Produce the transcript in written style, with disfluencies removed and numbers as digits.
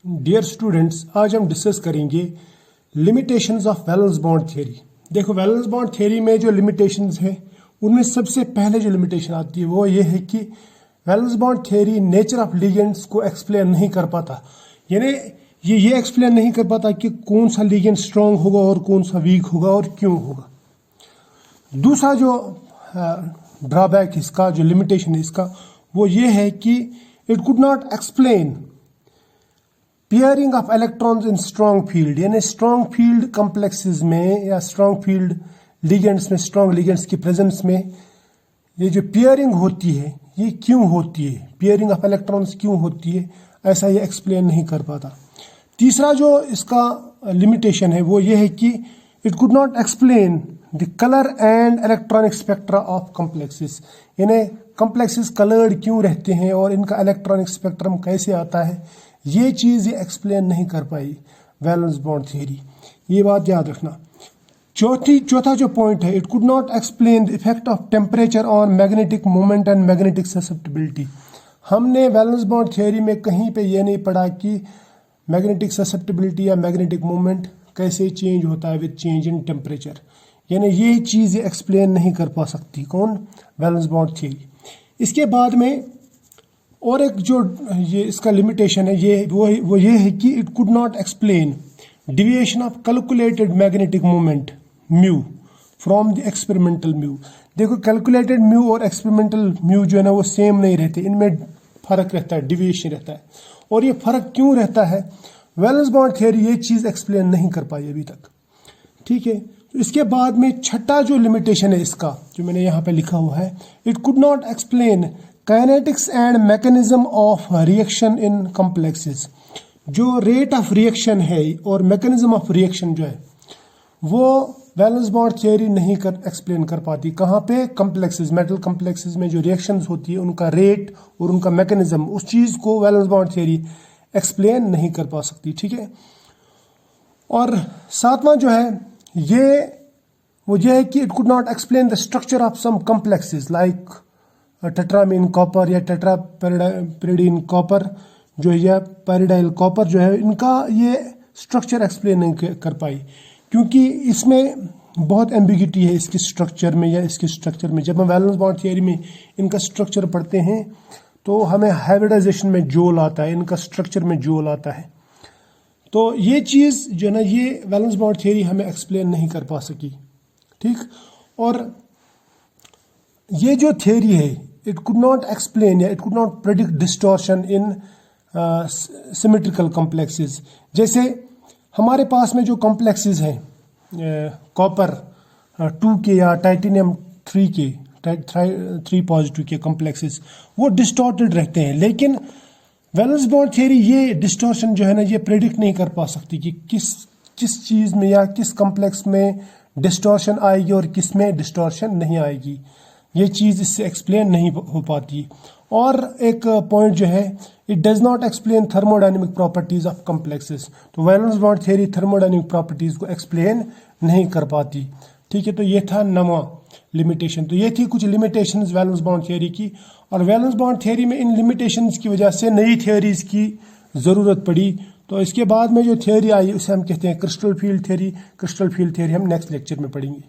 Dear students, आज हम discuss करेंगे limitations of valence bond theory. देखो, वैलेंस बॉन्ड थ्योरी में जो लिमिटेशंस है उनमें सबसे पहले जो लिमिटेशन आती है वो ये है कि valence bond theory nature of ligands को एक्सप्लेन नहीं कर पाता। यानी ये एक्सप्लेन नहीं कर पाता कि कौन सा लिगेंड स्ट्रांग होगा और कौन सा वीक होगा और क्यों होगा। दूसरा जो ड्रॉबैक इसका, जो लिमिटेशन है इसका, वो ये है कि it could not explain pairing of electrons in strong field. यानी स्ट्रॉन्ग फील्ड कॉम्प्लेक्सेस में या स्ट्रॉन्ग फील्ड लिगेंड्स में, स्ट्रॉन्ग लिगेंड्स की प्रेजेंस में ये जो पेयरिंग होती है ये क्यों होती है, पेयरिंग ऑफ इलेक्ट्रॉन्स क्यों होती है, ऐसा ये एक्सप्लेन नहीं कर पाता। तीसरा जो इसका लिमिटेशन है वो ये है कि it could not explain the colour and electronic spectra of complexes. यानी कॉम्प्लेक्सेस कलर्ड क्यों रहते हैं और इनका इलेक्ट्रॉनिक स्पेक्ट्रम कैसे आता है, ये चीज़ ये एक्सप्लेन नहीं कर पाई वैलेंस बॉन्ड थ्योरी। ये बात याद रखना। चौथा जो पॉइंट है, it could not explain the effect of temperature on magnetic moment and magnetic susceptibility. हमने वैलेंस बॉन्ड थ्योरी में कहीं पे ये नहीं पढ़ा कि मैग्नेटिक ससेप्टिबिलिटी या मैग्नेटिक मोमेंट कैसे चेंज होता है विद चेंज इन टेम्परेचर। यानी ये चीज़ एक्सप्लेन नहीं कर पा सकती कौन, वैलेंस बॉन्ड थ्योरी। इसके बाद में और एक जो ये इसका लिमिटेशन है ये वो ये है कि it could not explain deviation of calculated magnetic moment mu from the experimental mu. देखो, कैलकुलेटेड म्यू और एक्सपेरिमेंटल म्यू जो है ना वो सेम नहीं रहते, इनमें फर्क रहता है, डिविएशन रहता है। और ये फर्क क्यों रहता है, वैलेंस बॉन्ड थ्योरी ये चीज़ एक्सप्लेन नहीं कर पाई अभी तक। ठीक है, तो इसके बाद में छठा जो लिमिटेशन है इसका, जो मैंने यहाँ पे लिखा हुआ है, it could not explain kinetics and mechanism of reaction in complexes. जो रेट ऑफ रिएक्शन है और मैकेनिज्म ऑफ रिएक्शन जो है वो वैलेंस बॉन्ड थ्योरी नहीं एक्सप्लेन कर पाती। कहाँ पे, कॉम्प्लेक्सेस, मेटल कॉम्प्लेक्सेस में जो रिएक्शंस होती है उनका रेट और उनका मैकेनिज्म, उस चीज़ को वैलेंस बॉन्ड थ्योरी एक्सप्लेन नहीं कर पा सकती। ठीक है, और सातवां जो है वो ये है कि it could not explain the structure of some complexes like tetrammine copper या टेट्रापेरिडीन कॉपर जो है, या पैरिडाइल कॉपर जो है, इनका ये स्ट्रक्चर एक्सप्लेन नहीं कर पाई क्योंकि इसमें बहुत एम्बिगिटी है इसके स्ट्रक्चर में या इसके स्ट्रक्चर में। जब हम वैलेंस बॉन्ड थ्योरी में इनका स्ट्रक्चर पढ़ते हैं तो हमें हाइब्रिडाइजेशन में जोल आता है, इनका स्ट्रक्चर में जोल आता है। तो ये चीज़ जो है ना, ये वैलेंस बॉन्ड थ्योरी हमें एक्सप्लेन नहीं कर पा सकी। ठीक, और ये जो थ्योरी है, इट कुड नॉट एक्सप्लेन या it could not predict distortion in symmetrical complexes. जैसे हमारे पास में जो कॉम्प्लेक्सेस हैं कॉपर 2 के या टाइटेनियम 3 के, 3 पॉजिटिव के कॉम्प्लेक्सेस, वो डिस्टॉर्टेड रहते हैं। लेकिन वैलेंस बॉन्ड थ्योरी ये डिस्टॉर्शन जो है ना, ये प्रेडिक्ट नहीं कर पा सकती कि किस चीज़ में या किस कॉम्प्लेक्स में डिस्टॉर्शन आएगी और किस में डिस्टॉर्शन नहीं आएगी। ये चीज़ इससे एक्सप्लेन नहीं हो पाती। और एक पॉइंट जो है, it does not explain thermodynamic properties of complexes. तो valence bond theory thermodynamic properties को एक्सप्लेन नहीं कर पाती। ठीक है, तो ये था 9वां लिमिटेशन। तो ये थी कुछ लिमिटेशंस वैलेंस बॉन्ड थ्योरी की। और वैलेंस बॉन्ड थ्योरी में इन लिमिटेशंस की वजह से नई थ्योरीज की ज़रूरत पड़ी। तो इसके बाद में जो थ्योरी आई उसे हम कहते हैं crystal field theory. Crystal field theory हम नेक्स्ट लेक्चर में पढ़ेंगे।